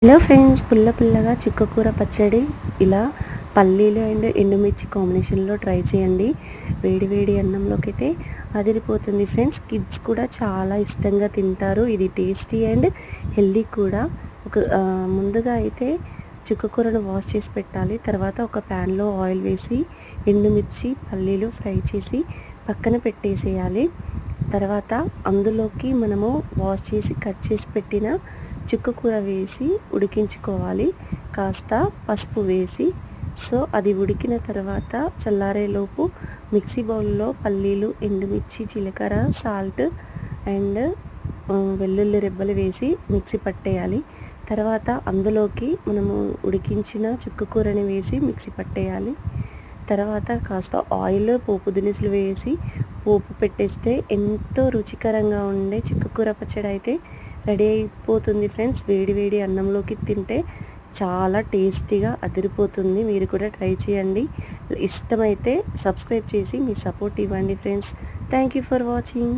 Hello friends, పుల్ల పుల్లగా చుక్కకూర పచ్చడి ఇలా పల్లీలు అండ్ ఎండుమిర్చి కాంబినేషన్లో ట్రై చేయండి. వేడి వేడి అన్నంలోకి అయితే అదిరిపోతుంది ఫ్రెండ్స్. కిడ్స్ కూడా చాలా ఇష్టంగా తింటారు. ఇది టేస్టీ అండ్ హెల్దీ కూడా. ముందుగా అయితే చుక్కకూరను వాష్ చేసి పెట్టాలి. తర్వాత ఒక ప్యాన్లో ఆయిల్ వేసి ఎండుమిర్చి పల్లీలు ఫ్రై చేసి పక్కన పెట్టేసేయాలి. తర్వాత అందులోకి మనము వాష్ చేసి కట్ చేసి పెట్టిన చుక్కకూర వేసి ఉడికించుకోవాలి. కాస్త పసుపు వేసి అది ఉడికిన తర్వాత చల్లారేలోపు మిక్సీ బౌల్లో పల్లీలు, ఎండుమిర్చి, జీలకర్ర, సాల్ట్ అండ్ వెల్లుల్లి రెబ్బలు వేసి మిక్సీ పట్టేయాలి. తర్వాత అందులోకి మనము ఉడికించిన చుక్కకూరని వేసి మిక్సీ పట్టేయాలి. తర్వాత కాస్త ఆయిల్, పోపు దినుసులు వేసి పోపు పెట్టేస్తే ఎంతో రుచికరంగా ఉండే చుక్కకూర పచ్చడి అయితే రెడీ అయిపోతుంది ఫ్రెండ్స్. వేడి వేడి అన్నంలోకి తింటే చాలా టేస్టీగా అదిరిపోతుంది. మీరు కూడా ట్రై చేయండి. ఇష్టమైతే సబ్స్క్రైబ్ చేసి మీ సపోర్ట్ ఇవ్వండి friends. Thank you for watching.